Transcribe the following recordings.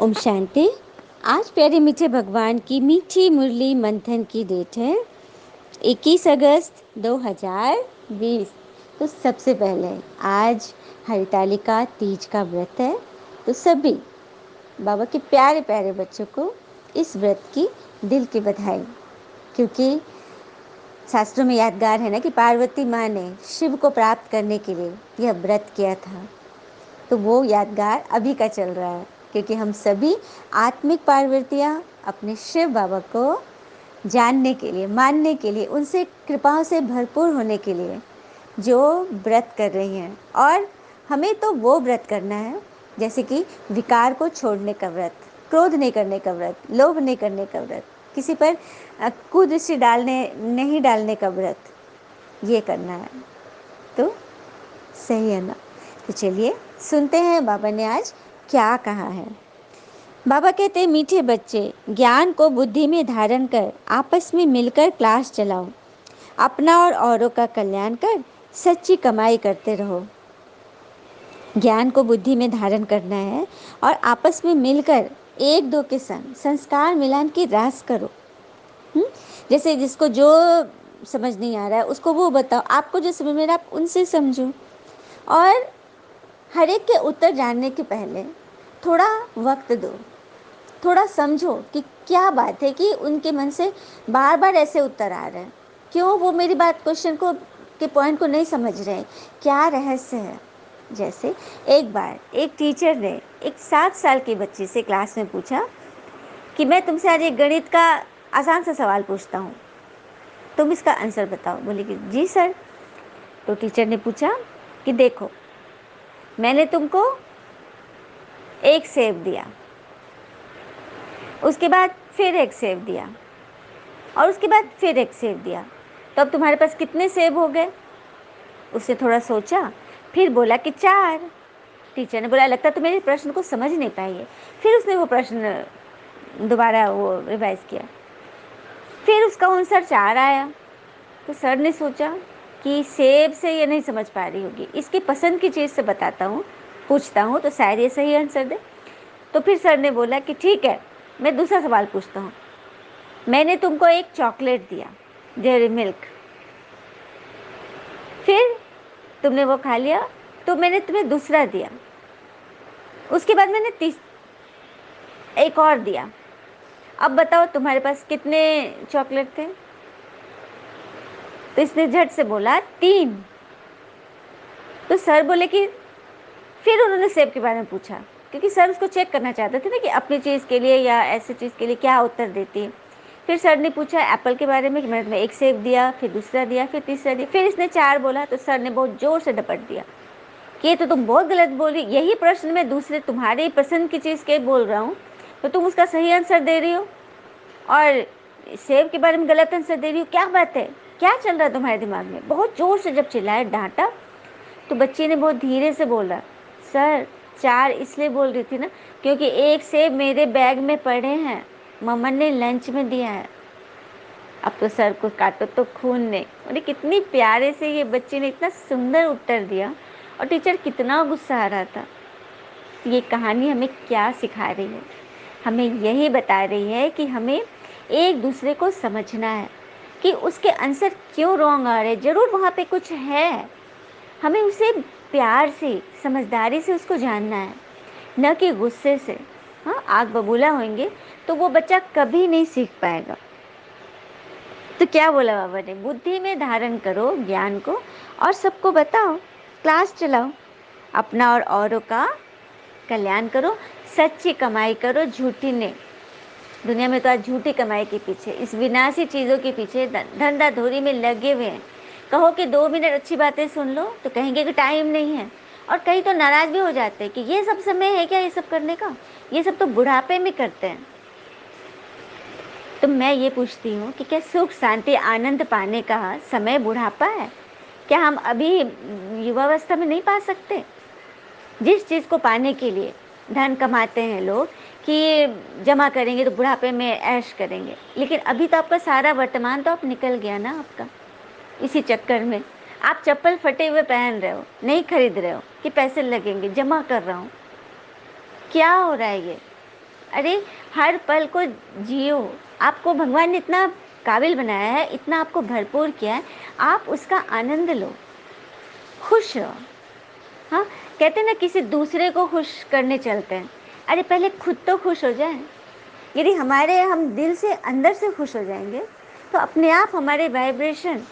ओम शांति। आज प्यारे मीठे भगवान की मीठी मुरली मंथन की डेट है 21 अगस्त 2020। तो सबसे पहले आज हरितालिका तीज का व्रत है, तो सभी बाबा के प्यारे प्यारे बच्चों को इस व्रत की दिल की बधाई। क्योंकि शास्त्रों में यादगार है ना कि पार्वती माँ ने शिव को प्राप्त करने के लिए यह व्रत किया था, तो वो यादगार अभी का चल रहा है। क्योंकि हम सभी आत्मिक पार्वतियाँ अपने शिव बाबा को जानने के लिए, मानने के लिए, उनसे कृपाओं से भरपूर होने के लिए जो व्रत कर रही हैं। और हमें तो वो व्रत करना है जैसे कि विकार को छोड़ने का व्रत, क्रोध नहीं करने का व्रत, लोभ नहीं करने का व्रत, किसी पर कुदृष्टि नहीं डालने का व्रत, ये करना है। तो सही है ना? तो चलिए सुनते हैं बाबा ने आज क्या कहा है। बाबा कहते हैं, मीठे बच्चे, ज्ञान को बुद्धि में धारण कर आपस में मिलकर क्लास चलाओ। अपना और औरों का कल्याण कर सच्ची कमाई करते रहो। ज्ञान को बुद्धि में धारण करना है और आपस में मिलकर एक दो के संग संस्कार मिलान की रास करो। जैसे जिसको जो समझ नहीं आ रहा है उसको वो बताओ, आपको जो समझ में आ रहा है आप उनसे समझो। और हर एक के उत्तर जानने के पहले थोड़ा वक्त दो, थोड़ा समझो कि क्या बात है कि उनके मन से बार बार ऐसे उत्तर आ रहे हैं, क्यों वो मेरी बात क्वेश्चन को के पॉइंट को नहीं समझ रहे हैं, क्या रहस्य है। जैसे एक बार एक टीचर ने एक 7 साल की बच्ची से क्लास में पूछा कि मैं तुमसे आज एक गणित का आसान सा सवाल पूछता हूँ, तुम इसका आंसर बताओ। बोली कि जी सर। तो टीचर ने पूछा कि देखो, मैंने तुमको एक सेब दिया, उसके बाद फिर एक सेब दिया, और उसके बाद फिर एक सेब दिया, तो अब तुम्हारे पास कितने सेब हो गए? उसने थोड़ा सोचा, फिर बोला कि 4। टीचर ने बोला, लगता तो मेरे प्रश्न को समझ नहीं पाई है। फिर उसने वो प्रश्न दोबारा वो रिवाइज किया, फिर उसका आंसर 4 आया। तो सर ने सोचा कि सेब से ये नहीं समझ पा रही होगी, इसकी पसंद की चीज़ से बताता हूँ, पूछता हूँ तो शायद ये सही आंसर दे। तो फिर सर ने बोला कि ठीक है, मैं दूसरा सवाल पूछता हूँ। मैंने तुमको एक चॉकलेट दिया, डेयरी मिल्क, फिर तुमने वो खा लिया, तो मैंने तुम्हें दूसरा दिया, उसके बाद मैंने एक और दिया। अब बताओ तुम्हारे पास कितने चॉकलेट थे? तो इसने झट से बोला 3। तो सर बोले कि फिर उन्होंने सेब के बारे में पूछा, क्योंकि सर उसको चेक करना चाहते थे ना कि अपनी चीज़ के लिए या ऐसी चीज़ के लिए क्या उत्तर देती है। फिर सर ने पूछा एप्पल के बारे में कि मैंने तुम्हें एक सेब दिया, फिर दूसरा दिया, फिर तीसरा दिया, फिर इसने 4 बोला। तो सर ने बहुत ज़ोर से डपट दिया कि ये तो तुम बहुत गलत बोल रही, यही प्रश्न मैं दूसरे तुम्हारे पसंद की चीज़ के बोल रहा हूँ, तो तुम उसका सही आंसर दे रही हो और सेब के बारे में गलत आंसर दे रही हो, क्या बात है, क्या चल रहा है तुम्हारे दिमाग में? बहुत ज़ोर से जब चिल्लाया, डांटा, तो बच्ची ने बहुत धीरे से बोला, सर 4 इसलिए बोल रही थी ना क्योंकि एक सेब मेरे बैग में पड़े हैं, मम्मा ने लंच में दिया है। अब तो सर को काटो तो खून ने। अरे कितनी प्यारे से ये बच्ची ने इतना सुंदर उत्तर दिया, और टीचर कितना गुस्सा आ रहा था। ये कहानी हमें क्या सिखा रही है? हमें यही बता रही है कि हमें एक दूसरे को समझना है कि उसके आंसर क्यों रॉन्ग आ रहे, ज़रूर वहाँ पे कुछ है, हमें उसे प्यार से, समझदारी से उसको जानना है, न कि गुस्से से। हाँ, आग बबूला होंगे तो वो बच्चा कभी नहीं सीख पाएगा। तो क्या बोला बाबा ने? बुद्धि में धारण करो ज्ञान को और सबको बताओ, क्लास चलाओ, अपना और औरों का कल्याण करो, सच्ची कमाई करो, झूठी नहीं। दुनिया में तो आज झूठी कमाई के पीछे, इस विनाशी चीज़ों के पीछे धंधा धोरी में लगे हुए हैं। कहो कि 2 मिनट अच्छी बातें सुन लो तो कहेंगे कि टाइम नहीं है, और कई तो नाराज़ भी हो जाते हैं कि ये सब समय है क्या ये सब करने का, ये सब तो बुढ़ापे में करते हैं। तो मैं ये पूछती हूँ कि क्या सुख शांति आनंद पाने का समय बुढ़ापा है? क्या हम अभी युवावस्था में नहीं पा सकते? जिस चीज़ को पाने के लिए धन कमाते हैं लोग कि जमा करेंगे तो बुढ़ापे में ऐश करेंगे, लेकिन अभी तो आपका सारा वर्तमान तो आप निकल गया ना आपका। इसी चक्कर में आप चप्पल फटे हुए पहन रहे हो, नहीं खरीद रहे हो कि पैसे लगेंगे, जमा कर रहा हूँ। क्या हो रहा है ये? अरे हर पल को जियो। आपको भगवान ने इतना काबिल बनाया है, इतना आपको भरपूर किया है, आप उसका आनंद लो, खुश रहो। हाँ, कहते हैं ना किसी दूसरे को खुश करने चलते हैं, अरे पहले खुद तो खुश हो जाए। यदि हम दिल से अंदर से खुश हो जाएंगे तो अपने आप हमारे वाइब्रेशन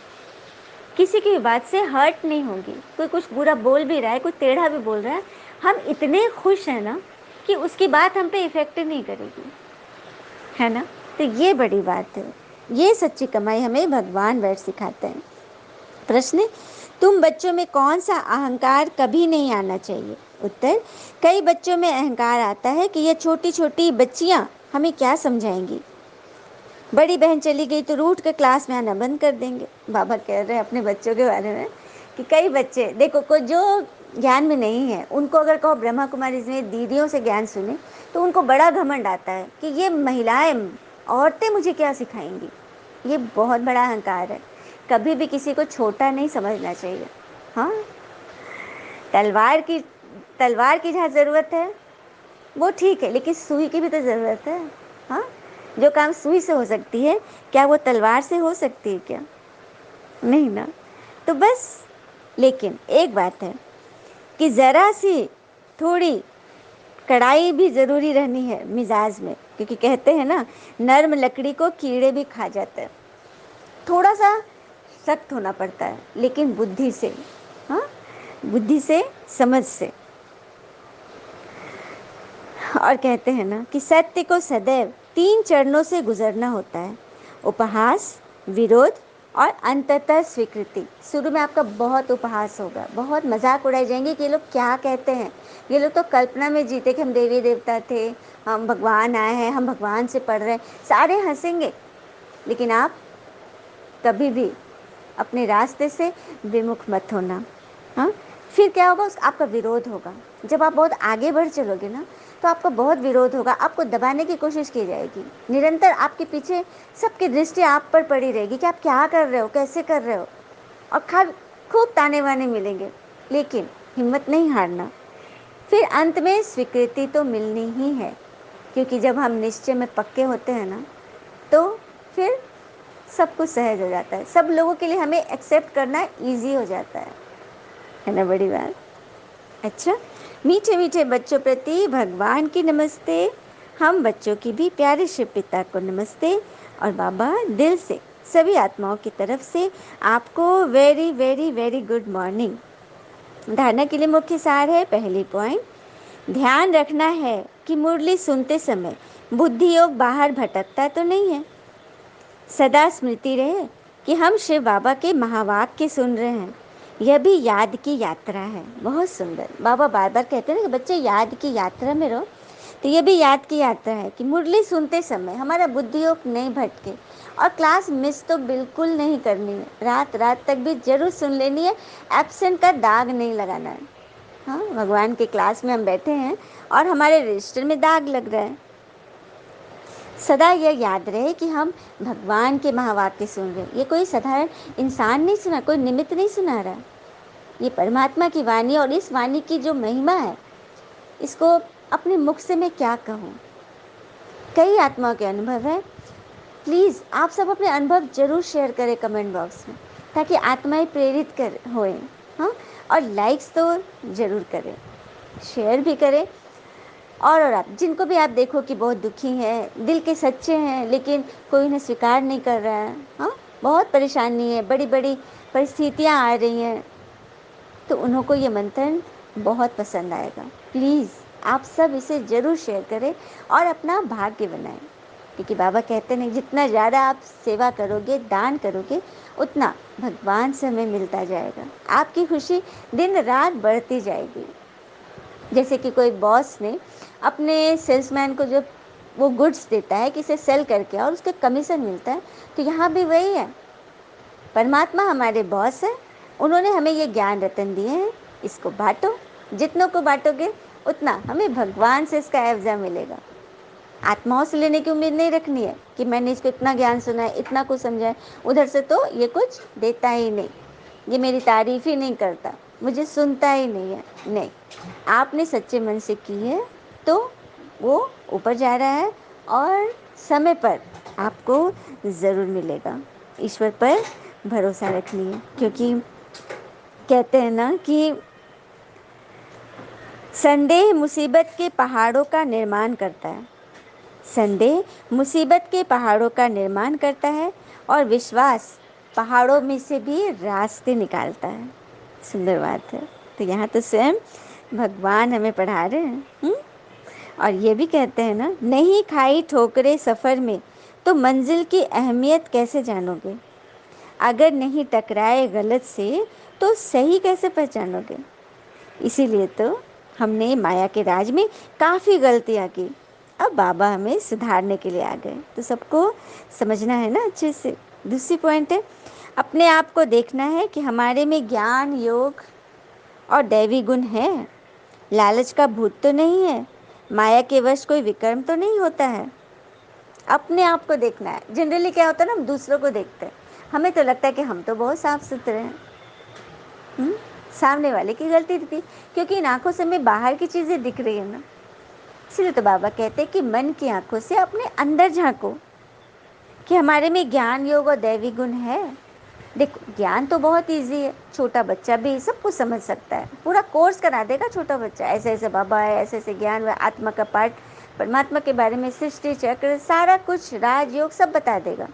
किसी की बात से हर्ट नहीं होगी। कोई कुछ बुरा बोल भी रहा है, कोई टेढ़ा भी बोल रहा है, हम इतने खुश हैं ना कि उसकी बात हम पे इफेक्ट नहीं करेगी, है ना। तो ये बड़ी बात है, ये सच्ची कमाई हमें भगवान बैठ सिखाते हैं। प्रश्न, तुम बच्चों में कौन सा अहंकार कभी नहीं आना चाहिए? उत्तर, कई बच्चों में अहंकार आता है कि ये छोटी छोटी बच्चियां हमें क्या समझाएंगी, बड़ी बहन चली गई तो रूठ कर क्लास में आना बंद कर देंगे। बाबा कह रहे हैं अपने बच्चों के बारे में कि कई बच्चे देखो को जो ज्ञान में नहीं है, उनको अगर कहो ब्रह्मा कुमारी में दीदियों से ज्ञान सुने तो उनको बड़ा घमंड आता है कि ये महिलाएं, औरतें मुझे क्या सिखाएंगी। ये बहुत बड़ा अहंकार है। कभी भी किसी को छोटा नहीं समझना चाहिए। हाँ, तलवार की तलवार की जहाँ ज़रूरत है वो ठीक है, लेकिन सुई की भी तो ज़रूरत है। हाँ, जो काम सुई से हो सकती है क्या वो तलवार से हो सकती है क्या? नहीं ना। तो बस, लेकिन एक बात है कि ज़रा सी थोड़ी कड़ाई भी ज़रूरी रहनी है मिजाज में, क्योंकि कहते हैं ना नर्म लकड़ी को कीड़े भी खा जाते हैं। थोड़ा सा सख्त होना पड़ता है, लेकिन बुद्धि से। हाँ, बुद्धि से, समझ से। और कहते हैं ना कि सत्य को सदैव 3 चरणों से गुजरना होता है, उपहास, विरोध और अंततः स्वीकृति। शुरू में आपका बहुत उपहास होगा, बहुत मजाक उड़ाई जाएंगे कि ये लोग क्या कहते हैं, ये लोग तो कल्पना में जीते कि हम देवी देवता थे, हम भगवान आए हैं, हम भगवान से पढ़ रहे हैं, सारे हंसेंगे। लेकिन आप कभी भी अपने रास्ते से विमुख मत होना। हाँ, फिर क्या होगा, आपका विरोध होगा। जब आप बहुत आगे बढ़ चलोगे ना तो आपका बहुत विरोध होगा, आपको दबाने की कोशिश की जाएगी, निरंतर आपके पीछे सबकी दृष्टि आप पर पड़ी रहेगी कि आप क्या कर रहे हो, कैसे कर रहे हो, और खूब ताने वाने मिलेंगे। लेकिन हिम्मत नहीं हारना। फिर अंत में स्वीकृति तो मिलनी ही है, क्योंकि जब हम निश्चय में पक्के होते हैं ना तो फिर सब कुछ सहज हो जाता है, सब लोगों के लिए हमें एक्सेप्ट करना इजी हो जाता है ना। बड़ी बात। अच्छा, मीठे मीठे बच्चों प्रति भगवान की नमस्ते। हम बच्चों की भी प्यारे शिव पिता को नमस्ते। और बाबा दिल से सभी आत्माओं की तरफ से आपको very very very good morning. धारणा के लिए मुख्य सार है, पहली पॉइंट, ध्यान रखना है कि मुरली सुनते समय बुद्धि योग बाहर भटकता तो नहीं है। सदा स्मृति रहे कि हम शिव बाबा के महावाक्य सुन रहे हैं, यह भी याद की यात्रा है। बहुत सुंदर, बाबा बार बार कहते हैं ना कि बच्चे याद की यात्रा में रहो, तो ये भी याद की यात्रा है कि मुरली सुनते समय हमारा बुद्धि योग नहीं भटके, और क्लास मिस तो बिल्कुल नहीं करनी है, रात रात तक भी जरूर सुन लेनी है, एब्सेंट का दाग नहीं लगाना है। हाँ, भगवान के क्लास में हम बैठे हैं और हमारे रजिस्टर में दाग लग रहा है। सदा यह याद रहे कि हम भगवान के महावाक्य सुन रहे हैं। ये कोई साधारण इंसान नहीं सुना, कोई निमित्त नहीं सुना रहा, ये परमात्मा की वाणी। और इस वाणी की जो महिमा है, इसको अपने मुख से मैं क्या कहूँ। कई आत्माओं के अनुभव है, प्लीज़ आप सब अपने अनुभव जरूर शेयर करें कमेंट बॉक्स में, ताकि आत्माएं प्रेरित कर होए। हाँ, और लाइक्स तो ज़रूर करें, शेयर भी करें। और आप जिनको भी आप देखो कि बहुत दुखी हैं, दिल के सच्चे हैं, लेकिन कोई उन्हें स्वीकार नहीं कर रहा है, हाँ, बहुत परेशानी है, बड़ी बड़ी परिस्थितियाँ आ रही हैं, तो उनको ये मंथन बहुत पसंद आएगा। प्लीज़ आप सब इसे ज़रूर शेयर करें और अपना भाग्य बनाएं, क्योंकि बाबा कहते हैं जितना ज़्यादा आप सेवा करोगे, दान करोगे, उतना भगवान से हमें मिलता जाएगा, आपकी खुशी दिन रात बढ़ती जाएगी। जैसे कि कोई बॉस ने अपने सेल्समैन को जो वो गुड्स देता है कि इसे सेल करके और उसके कमीशन मिलता है, तो यहाँ भी वही है। परमात्मा हमारे बॉस है, उन्होंने हमें ये ज्ञान रतन दिए हैं, इसको बांटो, जितनों को बांटोगे उतना हमें भगवान से इसका एवजा मिलेगा। आत्माओं से लेने की उम्मीद नहीं रखनी है कि मैंने इसको इतना ज्ञान सुना है, इतना कुछ समझा है, उधर से तो ये कुछ देता ही नहीं, ये मेरी तारीफ ही नहीं करता, मुझे सुनता ही नहीं है। नहीं, आपने सच्चे मन से की है तो वो ऊपर जा रहा है और समय पर आपको ज़रूर मिलेगा। ईश्वर पर भरोसा रखिए, क्योंकि कहते हैं ना कि संदेह मुसीबत के पहाड़ों का निर्माण करता है। संदेह मुसीबत के पहाड़ों का निर्माण करता है और विश्वास पहाड़ों में से भी रास्ते निकालता है। सुंदर बात है। तो यहाँ तो स्वयं भगवान हमें पढ़ा रहे हैं। और ये भी कहते हैं ना, नहीं खाई ठोकरे सफ़र में तो मंजिल की अहमियत कैसे जानोगे। अगर नहीं टकराए गलत से तो सही कैसे पहचानोगे। इसीलिए तो हमने माया के राज में काफ़ी गलतियाँ की, अब बाबा हमें सुधारने के लिए आ गए। तो सबको समझना है ना अच्छे से। दूसरी पॉइंट है, अपने आप को देखना है कि हमारे में ज्ञान, योग और दैवी गुण है। लालच का भूत तो नहीं है, माया के वश कोई विकर्म तो नहीं होता है। अपने आप को देखना है। जनरली क्या होता है ना, हम दूसरों को देखते हैं, हमें तो लगता है कि हम तो बहुत साफ सुथरे हैं। सामने वाले की गलती थी, क्योंकि इन आंखों से हमें बाहर की चीज़ें दिख रही है ना। इसलिए तो बाबा कहते हैं कि मन की आंखों से अपने अंदर झांको कि हमारे में ज्ञान, योग और दैवी गुण है। देखो, ज्ञान तो बहुत इजी है, छोटा बच्चा भी सब कुछ समझ सकता है, पूरा कोर्स करा देगा छोटा बच्चा। ऐसे ऐसे बाबा है, ऐसे ऐसे ज्ञान, आत्मा का पाठ, परमात्मा के बारे में, सृष्टि चक्र, सारा कुछ, राजयोग सब बता देगा।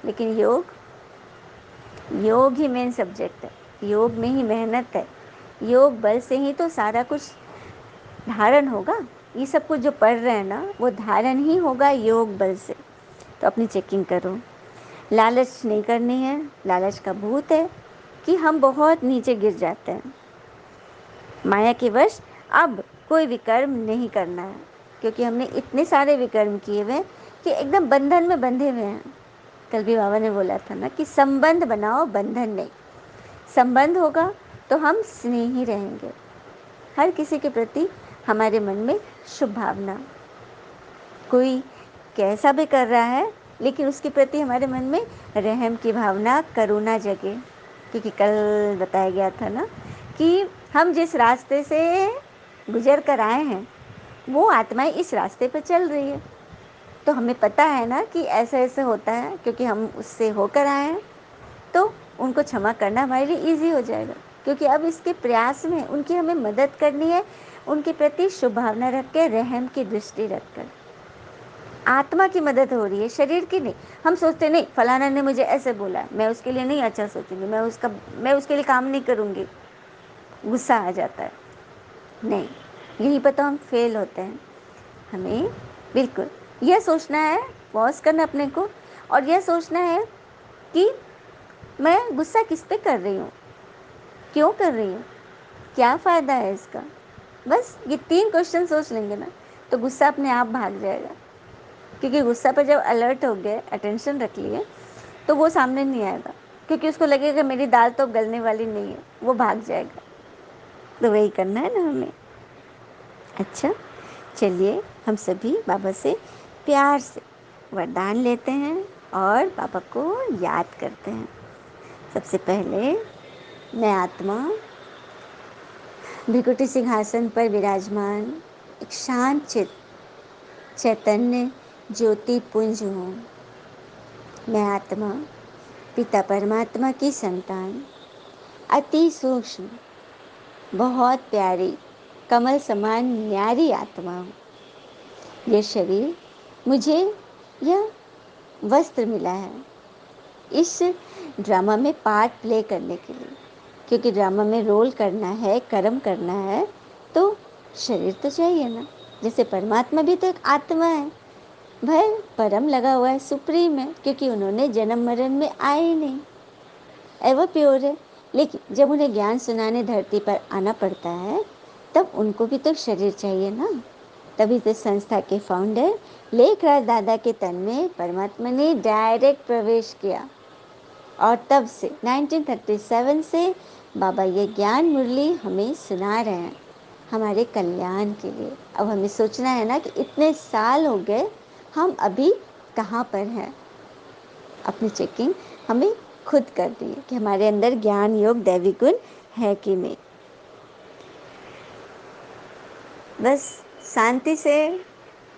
लेकिन योग, योग ही मेन सब्जेक्ट है। योग में ही मेहनत है। योग बल से ही तो सारा कुछ धारण होगा। ये सब कुछ जो पढ़ रहे हैं ना, वो धारण ही होगा योग बल से। तो अपनी चेकिंग करो। लालच नहीं करनी है। लालच का भूत है कि हम बहुत नीचे गिर जाते हैं। माया के वश अब कोई विकर्म नहीं करना है, क्योंकि हमने इतने सारे विकर्म किए हुए कि एकदम बंधन में बंधे हुए हैं। कल भी बाबा ने बोला था ना कि संबंध बनाओ, बंधन नहीं। संबंध होगा तो हम स्नेही रहेंगे, हर किसी के प्रति हमारे मन में शुभ भावना। कोई कैसा भी कर रहा है, लेकिन उसके प्रति हमारे मन में रहम की भावना, करुणा जगे। क्योंकि कल बताया गया था ना कि हम जिस रास्ते से गुजर कर आए हैं, वो आत्माएं इस रास्ते पर चल रही है। तो हमें पता है ना कि ऐसा ऐसा होता है, क्योंकि हम उससे होकर आए हैं। तो उनको क्षमा करना हमारे लिए ईजी हो जाएगा, क्योंकि अब इसके प्रयास में उनकी हमें मदद करनी है, उनके प्रति शुभ भावना रख के, रहम की दृष्टि रखकर। आत्मा की मदद हो रही है, शरीर की नहीं। हम सोचते नहीं, फलाना ने मुझे ऐसे बोला, मैं उसके लिए नहीं अच्छा सोचूंगी, मैं उसके लिए काम नहीं करूंगी, गुस्सा आ जाता है। नहीं, यही पता हम फेल होते हैं। हमें बिल्कुल यह सोचना है, पॉज करना अपने को, और यह सोचना है कि मैं गुस्सा किस पे कर रही हूँ, क्यों कर रही हूँ, क्या फ़ायदा है इसका। बस ये 3 क्वेश्चन सोच लेंगे ना, तो गुस्सा अपने आप भाग जाएगा। क्योंकि गुस्सा पर जब अलर्ट हो गए, अटेंशन रख लिए, तो वो सामने नहीं आएगा, क्योंकि उसको लगेगा मेरी दाल तो गलने वाली नहीं है, वो भाग जाएगा। तो वही करना है ना हमें। अच्छा, चलिए हम सभी बाबा से प्यार से वरदान लेते हैं और बाबा को याद करते हैं। सबसे पहले, मैं आत्मा भृकुटी सिंहासन पर विराजमान एक शांत चित चैतन्य ज्योति पुंज हूँ। मैं आत्मा पिता परमात्मा की संतान, अति सूक्ष्म, बहुत प्यारी, कमल समान न्यारी आत्मा हूँ। यह शरीर मुझे यह वस्त्र मिला है इस ड्रामा में पार्ट प्ले करने के लिए, क्योंकि ड्रामा में रोल करना है, कर्म करना है, तो शरीर तो चाहिए ना। जैसे परमात्मा भी तो एक आत्मा है, भाई परम लगा हुआ है, सुप्रीम है, क्योंकि उन्होंने जन्म मरण में आए ही नहीं, एवर प्योर है। लेकिन जब उन्हें ज्ञान सुनाने धरती पर आना पड़ता है, तब उनको भी तो शरीर चाहिए ना। तभी तो संस्था के फाउंडर लेखराज दादा के तन में परमात्मा ने डायरेक्ट प्रवेश किया, और तब से 1937 से बाबा ये ज्ञान मुरली हमें सुना रहे हैं हमारे कल्याण के लिए। अब हमें सोचना है ना कि इतने साल हो गए, हम अभी कहाँ पर हैं। अपनी चेकिंग हमें खुद करनी है कि हमारे अंदर ज्ञान, योग, दैवी गुण है कि नहीं। बस शांति से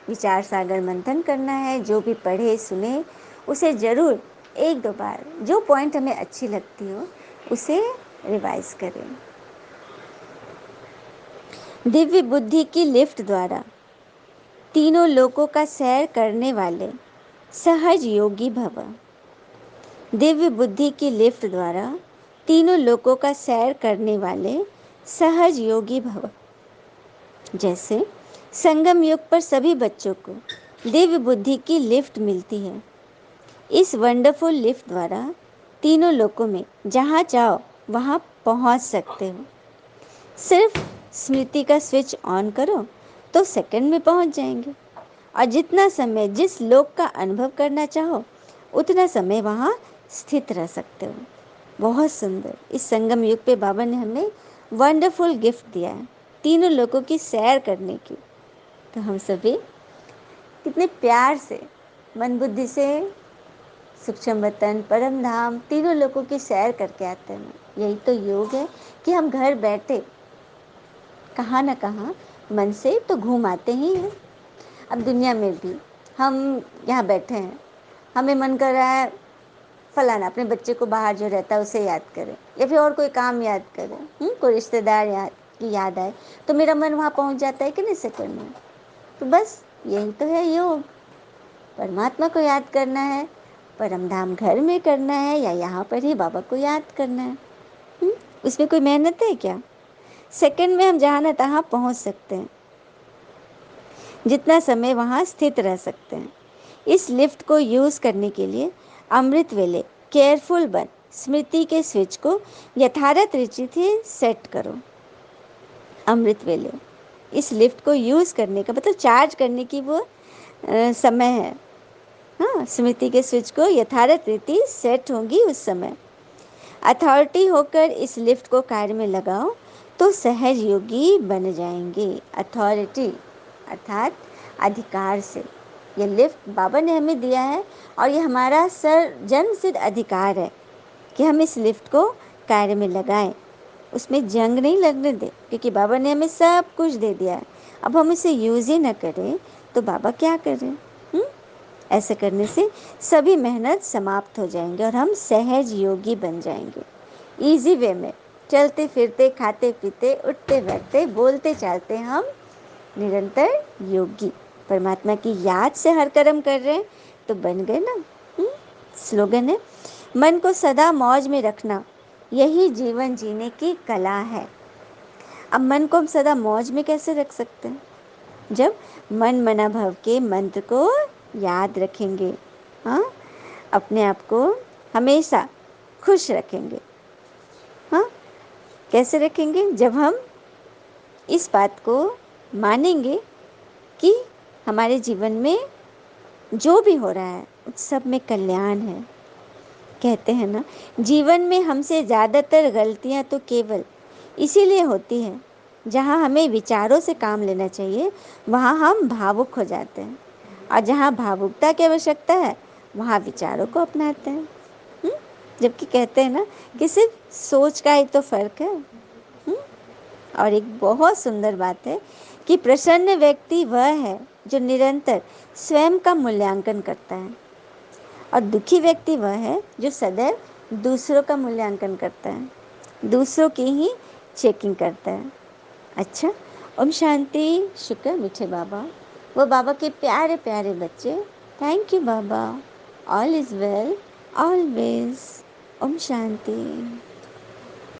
विचार सागर मंथन करना है। जो भी पढ़े सुने उसे ज़रूर एक दो बार जो पॉइंट हमें अच्छी लगती हो उसे रिवाइज करें। दिव्य बुद्धि की लिफ्ट द्वारा तीनों लोकों का सैर करने वाले सहज योगी भव। दिव्य बुद्धि की लिफ्ट द्वारा तीनों लोकों का सैर करने वाले सहज योगी भव। जैसे संगम युग पर सभी बच्चों को दिव्य बुद्धि की लिफ्ट मिलती है। इस वंडरफुल लिफ्ट द्वारा तीनों लोकों में जहाँ चाहो वहाँ पहुँच सकते हो। सिर्फ स्मृति का स्विच ऑन करो तो सेकंड में पहुँच जाएंगे और जितना समय जिस लोक का अनुभव करना चाहो उतना समय वहाँ स्थित रह सकते हो। बहुत सुंदर। इस संगम युग पे बाबा ने हमें वंडरफुल गिफ्ट दिया है तीनों लोगों की सैर करने की। तो हम सभी कितने प्यार से मन बुद्धि से सूक्ष्म वतन परम धाम तीनों लोगों की सैर करके आते हैं। यही तो योग है कि हम घर बैठे कहाँ ना कहाँ मन से तो घूम आते ही हैं। अब दुनिया में भी हम यहाँ बैठे हैं, हमें मन कर रहा है फलाना अपने बच्चे को बाहर जो रहता है उसे याद करें या फिर और कोई काम याद करें, कोई रिश्तेदार की याद आए तो मेरा मन वहाँ पहुँच जाता है कि नहीं सेकंड में। तो बस यही तो है योग। परमात्मा को याद करना है, परम धाम घर में करना है या यहाँ पर ही बाबा को याद करना है। उसमें कोई मेहनत है क्या? सेकंड में हम जहाँ ना तहाँ पहुँच सकते हैं, जितना समय वहाँ स्थित रह सकते हैं। इस लिफ्ट को यूज़ करने के लिए अमृत वेले केयरफुल बन स्मृति के स्विच को यथारथ रीति से सेट करो। अमृत वेले इस लिफ्ट को यूज़ करने का मतलब चार्ज करने की वो समय है। हाँ, स्मृति के स्विच को यथारथ रीति सेट होगी उस समय। अथॉरिटी होकर इस लिफ्ट को कार्य में लगाओ तो सहज योगी बन जाएंगे। अथॉरिटी अर्थात अधिकार से। ये लिफ्ट बाबा ने हमें दिया है और ये हमारा जन्म सिद्ध अधिकार है कि हम इस लिफ्ट को कार्य में लगाएं, उसमें जंग नहीं लगने दें, क्योंकि बाबा ने हमें सब कुछ दे दिया है। अब हम इसे यूज़ ही ना करें तो बाबा क्या करें? ऐसे करने से सभी मेहनत समाप्त हो जाएंगे और हम सहज योगी बन जाएंगे। इजी वे में चलते फिरते खाते पीते उठते बैठते बोलते चालते हम निरंतर योगी परमात्मा की याद से हर कर्म कर रहे हैं तो बन गए ना। स्लोगन है, मन को सदा मौज में रखना यही जीवन जीने की कला है। अब मन को हम सदा मौज में कैसे रख सकते हैं? जब मन मना भव के मंत्र को याद रखेंगे। हाँ, अपने आप को हमेशा खुश रखेंगे। हाँ, कैसे रखेंगे? जब हम इस बात को मानेंगे कि हमारे जीवन में जो भी हो रहा है उस सब में कल्याण है। कहते हैं ना, जीवन में हमसे ज़्यादातर गलतियाँ तो केवल इसीलिए होती हैं जहाँ हमें विचारों से काम लेना चाहिए वहाँ हम भावुक हो जाते हैं, और जहाँ भावुकता की आवश्यकता है वहाँ विचारों को अपनाते हैं। जबकि कहते हैं ना कि सिर्फ सोच का ही तो फर्क है। और एक बहुत सुंदर बात है कि प्रसन्न व्यक्ति वह है जो निरंतर स्वयं का मूल्यांकन करता है, और दुखी व्यक्ति वह है जो सदैव दूसरों का मूल्यांकन करता है, दूसरों की ही चेकिंग करता है। अच्छा, ओम शांति। शुक्र मीठे बाबा, वो बाबा के प्यारे प्यारे बच्चे। थैंक यू बाबा। All is well always. ओम शांति।